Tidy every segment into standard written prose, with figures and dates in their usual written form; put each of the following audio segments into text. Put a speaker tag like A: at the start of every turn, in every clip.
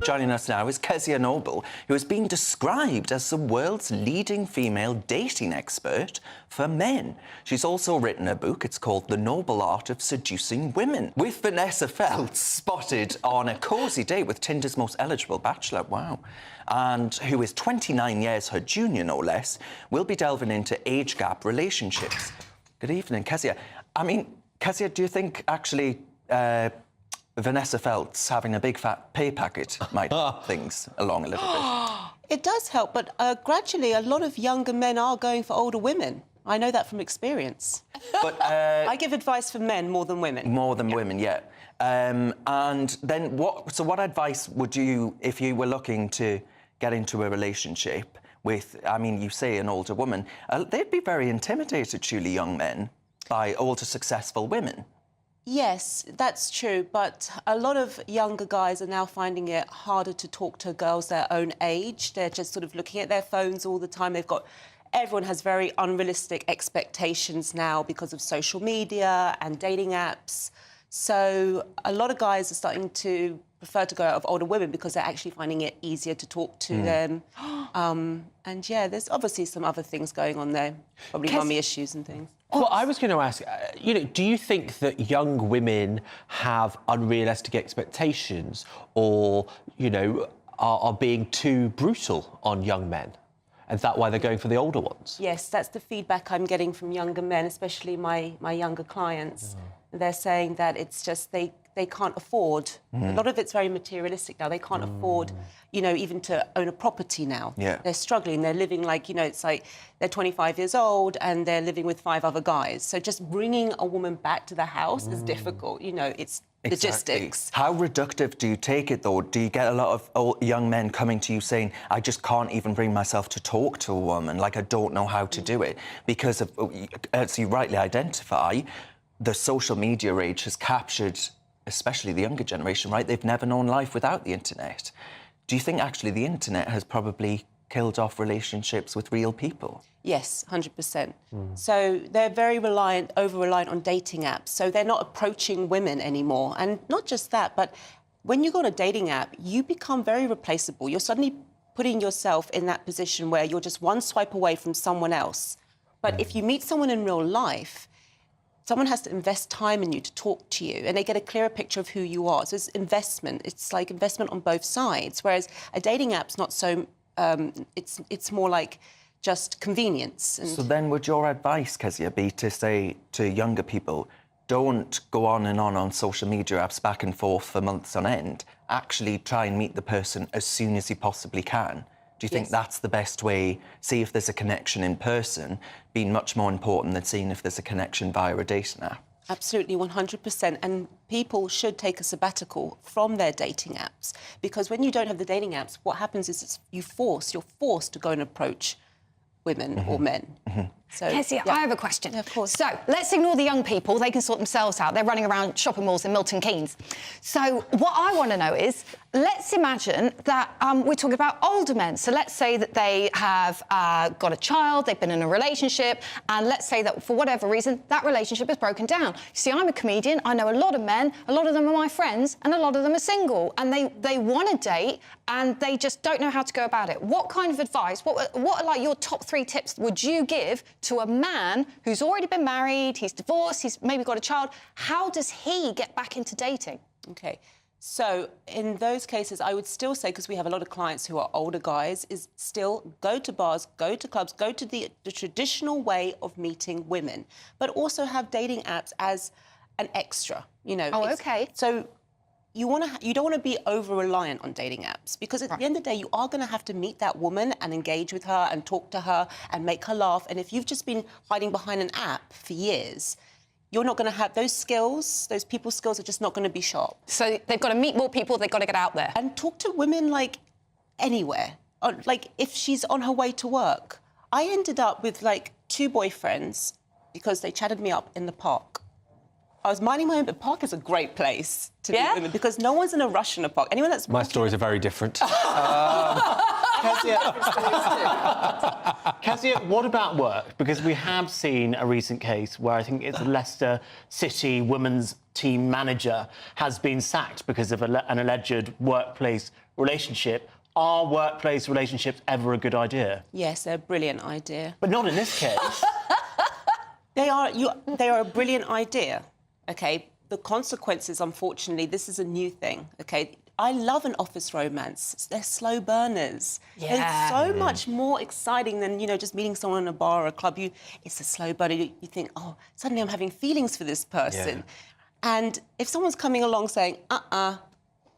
A: Joining us now is Kezia Noble, who has been described as the world's leading female dating expert for men. She's also written a book. It's called The Noble Art of Seducing Women. With Vanessa Feltz spotted on a cosy date with Tinder's most eligible bachelor, wow, and who is 29 years her junior, no less, we'll be delving into age gap relationships. Good evening, Kezia. I mean, Kezia, do you think actually Vanessa Feltz having a big fat pay packet might help things along a little bit?
B: It does help, but gradually a lot of younger men are going for older women. I know that from experience. But I give advice for men more than women.
A: More than women, yeah. And then what advice would you, if you were looking to get into a relationship with, I mean, you say an older woman, they'd be very intimidated, surely, young men, by older, successful women.
B: Yes, that's true, but a lot of younger guys are now finding it harder to talk to girls their own age. They're just sort of looking at their phones all the time. Everyone has very unrealistic expectations now because of social media and dating apps. So a lot of guys are starting to prefer to go out of older women because they're actually finding it easier to talk to them. And yeah, there's obviously some other things going on there, probably mummy issues and things.
C: Well, I was going to ask, do you think that young women have unrealistic expectations or, are being too brutal on young men? And is that why they're going for the older ones?
B: Yes, that's the feedback I'm getting from younger men, especially my younger clients. They're saying that it's just they can't afford. A lot of it's very materialistic now. They can't afford, even to own a property now. Yeah. They're struggling. They're living like, it's like they're 25 years old and they're living with 5 other guys. So just bringing a woman back to the house is difficult. It's logistics.
A: How reductive do you take it, though? Do you get a lot of young men coming to you saying, I just can't even bring myself to talk to a woman, like I don't know how to do it? Because, of, as you rightly identify, the social media age has captured especially the younger generation, right? They've never known life without the internet. Do you think actually the internet has probably killed off relationships with real people?
B: Yes, 100%. So they're very over-reliant on dating apps. So they're not approaching women anymore. And not just that, but when you go on a dating app, you become very replaceable. You're suddenly putting yourself in that position where you're just one swipe away from someone else. But if you meet someone in real life, someone has to invest time in you to talk to you, and they get a clearer picture of who you are. So it's investment. It's like investment on both sides. Whereas a dating app's not so. It's more like just convenience. And...
A: So then, would your advice, Kezia, be to say to younger people, don't go on and on social media apps back and forth for months on end. Actually, try and meet the person as soon as you possibly can. Do you think that's the best way? See if there's a connection in person, being much more important than seeing if there's a connection via a dating app? Absolutely,
B: 100%. And people should take a sabbatical from their dating apps, because when you don't have the dating apps, what happens is you're forced to go and approach women or men.
D: So, Kezia, I have a question.
B: Yeah, of course.
D: So, let's ignore the young people. They can sort themselves out. They're running around shopping malls in Milton Keynes. So, what I want to know is, let's imagine that we're talking about older men. So, let's say that they have got a child, they've been in a relationship, and let's say that, for whatever reason, that relationship is broken down. You see, I'm a comedian. I know a lot of men. A lot of them are my friends, and a lot of them are single. And they want to date, and they just don't know how to go about it. What kind of advice, what are, like, your top 3 tips would you give to a man who's already been married, he's divorced, he's maybe got a child? How does he get back into dating?
B: OK, so in those cases, I would still say, because we have a lot of clients who are older guys, is still go to bars, go to clubs, go to the traditional way of meeting women, but also have dating apps as an extra,
D: Oh, OK.
B: So you don't want to be over-reliant on dating apps, because at the end of the day, you are going to have to meet that woman and engage with her and talk to her and make her laugh. And if you've just been hiding behind an app for years, you're not going to have those skills. Those people skills are just not going to be sharp.
D: So they've got to meet more people. They've got to get out there
B: and talk to women like anywhere. Like if she's on her way to work, I ended up with like 2 boyfriends because they chatted me up in the park. I was minding my own, but park is a great place to meet women because no one's in a rush in a park. Anyone that's...
C: My stories are very different.
E: Kezia, what about work? Because we have seen a recent case where I think it's a Leicester City women's team manager has been sacked because of an alleged workplace relationship. Are workplace relationships ever a good idea?
B: Yes, they're a brilliant idea.
E: But not in this case.
B: They are a brilliant idea, OK? The consequences, unfortunately, this is a new thing, OK? I love an office romance. They're slow burners.
D: Yeah.
B: It's so much more exciting than, you know, just meeting someone in a bar or a club. It's a slow burner. You think, oh, suddenly I'm having feelings for this person. Yeah. And if someone's coming along saying,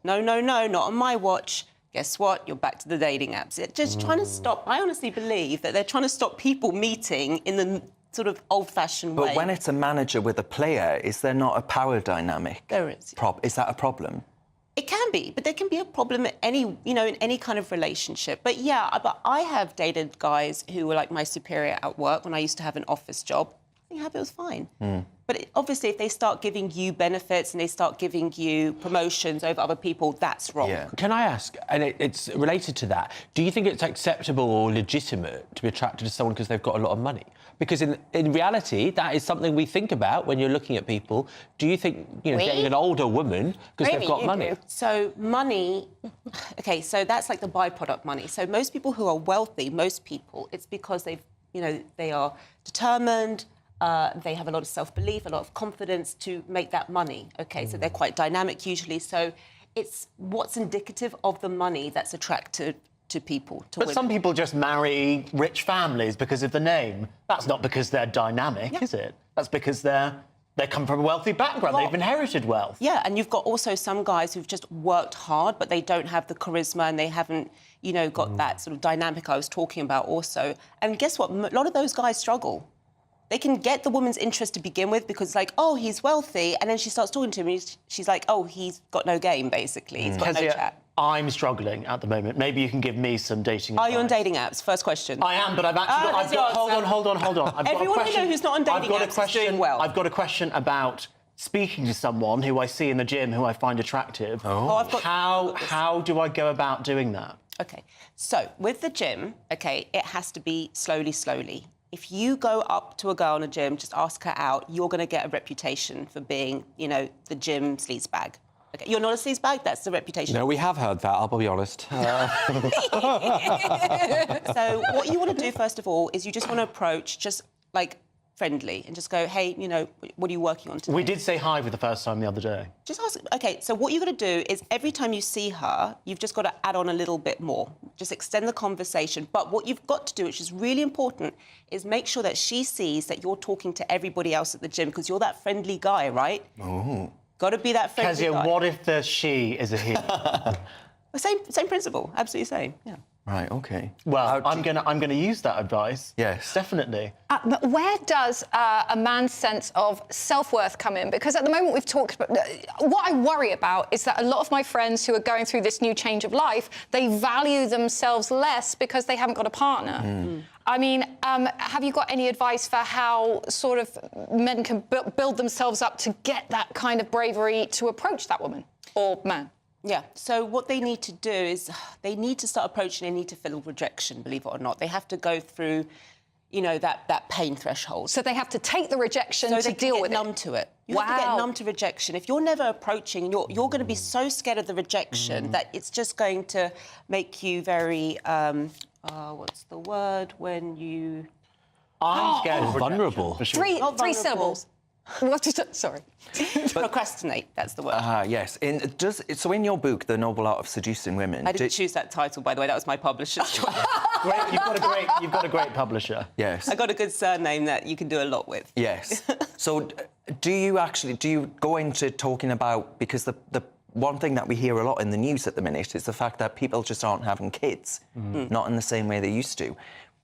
B: no, not on my watch, guess what? You're back to the dating apps. They're just trying to stop. I honestly believe that they're trying to stop people meeting in the sort of old-fashioned way.
A: But when it's a manager with a player, is there not a power dynamic?
B: There is.
A: Is that a problem?
B: It can be, but there can be a problem in any kind of relationship. But yeah, but I have dated guys who were like my superior at work when I used to have an office job. I think it was fine. But obviously, if they start giving you benefits and they start giving you promotions over other people, that's wrong.
A: Yeah.
C: Can I ask, and it's related to that, do you think it's acceptable or legitimate to be attracted to someone because they've got a lot of money? Because in reality, that is something we think about when you're looking at people. Do you think, getting an older woman because they've got money?
B: So money, OK, so that's like the byproduct money. So most people who are wealthy, it's because they are determined, they have a lot of self-belief, a lot of confidence to make that money, OK? So they're quite dynamic usually. So it's what's indicative of the money that's attracted to people, to
E: But
B: women.
E: some people just marry rich families because of the name. That's not because they're dynamic, is it? That's because they come from a wealthy background. They've inherited wealth.
B: Yeah, and you've got also some guys who've just worked hard, but they don't have the charisma and they haven't, got that sort of dynamic I was talking about also. And guess what? A lot of those guys struggle. They can get the woman's interest to begin with because, like, oh, he's wealthy, and then she starts talking to him and she's like, oh, he's got no game, basically. He's got no
E: Kezia,
B: chat.
E: I'm struggling at the moment. Maybe you can give me some dating advice.
B: Are you on dating apps? First question.
E: I am, but I've actually hold on. I've got
B: Everyone
E: a
B: I
E: question.
B: know who's not on dating apps is doing well.
E: I've got a question about speaking to someone who I see in the gym who I find attractive.
B: I've got...
E: How do I go about doing that?
B: OK, so with the gym, OK, it has to be slowly. If you go up to a girl in a gym, just ask her out, you're going to get a reputation for being, the gym sleazebag. Okay, you're not a sleazebag, that's the reputation.
C: No, we have heard that, I'll be honest.
B: So what you want to do, first of all, is you just want to approach just, like, friendly and just go, hey, what are you working on today?
E: We did say hi for the first time the other day.
B: Just ask. OK, so what you've got to do is every time you see her, you've just got to add on a little bit more. Just extend the conversation. But what you've got to do, which is really important, is make sure that she sees that you're talking to everybody else at the gym because you're that friendly guy, right?
A: Oh.
B: Got to be that friendly
E: Kezia,
B: guy.
E: what if the she is a he?
B: Same principle, absolutely same. Yeah.
A: Right, OK.
E: Well, I'm gonna use that advice.
A: Yes.
E: Definitely.
D: But where does a man's sense of self-worth come in? Because at the moment we've talked about... What I worry about is that a lot of my friends who are going through this new change of life, they value themselves less because they haven't got a partner. I mean, have you got any advice for how sort of men can build themselves up to get that kind of bravery to approach that woman or man?
B: Yeah, so what they need to do is they need to start approaching, they need to feel rejection, believe it or not. They have to go through, that pain threshold.
D: So they have to take the rejection to deal with it?
B: So they get numb to it. You have to get numb to rejection. If you're never approaching, you're going to be so scared of the rejection that it's just going to make you very, what's the word, when you...
E: I'm scared of rejection,
C: vulnerable.
E: for sure.
D: Three syllables. What is it? Sorry.
B: Procrastinate, that's the word.
A: Yes. So in your book, The Noble Art of Seducing Women...
B: I didn't choose that title, by the way. That was my publisher's choice.
E: Great, you've got a great publisher.
A: Yes.
B: I got a good surname that you can do a lot with.
A: Yes. So do you go into talking about... Because the one thing that we hear a lot in the news at the minute is the fact that people just aren't having kids, not in the same way they used to.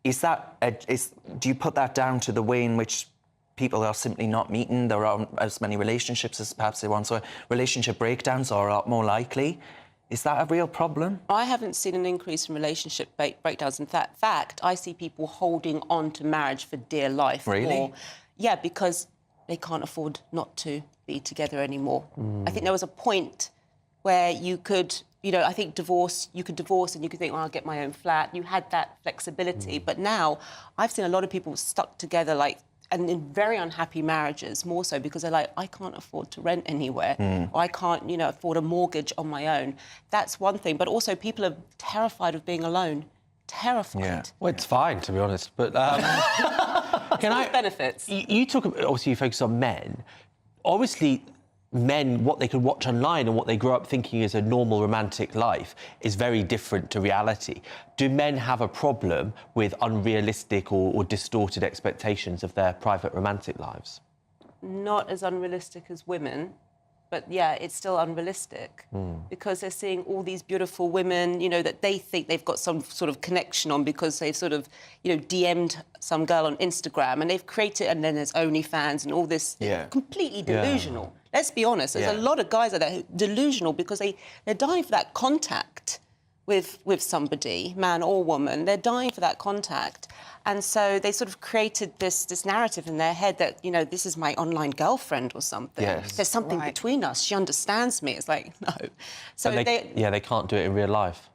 A: Do you put that down to the way in which people are simply not meeting? There aren't as many relationships as perhaps they want, so relationship breakdowns are a lot more likely. Is that a real problem?
B: I haven't seen an increase in relationship breakdowns. In fact, I see people holding on to marriage for dear life.
A: Really?
B: Yeah, because they can't afford not to be together anymore. I think there was a point where you could you know, I think you could divorce and you could think, well, I'll get my own flat. You had that flexibility. But now I've seen a lot of people stuck together, like, and in very unhappy marriages, more so because they're like, I can't afford to rent anywhere, or I can't, you know, afford a mortgage on my own. That's one thing. But also people are terrified of being alone. Terrified.
A: Yeah.
C: Well, it's fine, to be honest. But can I...
B: benefits.
C: You talk, obviously, you focus on men. Obviously, men, what they can watch online and what they grow up thinking is a normal romantic life is very different to reality. Do men have a problem with unrealistic or distorted expectations of their private romantic lives?
B: Not as unrealistic as women, but yeah, it's still unrealistic because they're seeing all these beautiful women, you know, that they think they've got some sort of connection on because they've sort of, you know, DM'd some girl on Instagram and they've created, and then there's OnlyFans and all this, completely delusional. Let's be honest, there's a lot of guys out there who are delusional because they're dying for that contact with somebody, man or woman. They're dying for that contact. And so they sort of created this narrative in their head that, you know, this is my online girlfriend or something.
A: Yes.
B: There's something between us. She understands me. It's like, no. So
C: they can't do it in real life.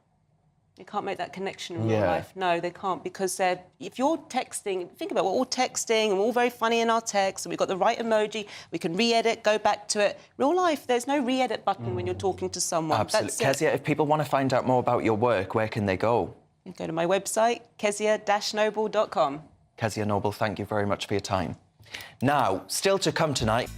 B: You can't make that connection in real life. No, they can't, because if you're texting, think about it, we're all texting and we're all very funny in our texts and we've got the right emoji, we can re-edit, go back to it. Real life, there's no re-edit button when you're talking to someone.
A: Absolutely. Kezia, if people want to find out more about your work, where can they go?
B: You go to my website, kezia-noble.com.
A: Kezia Noble, thank you very much for your time. Now, still to come tonight...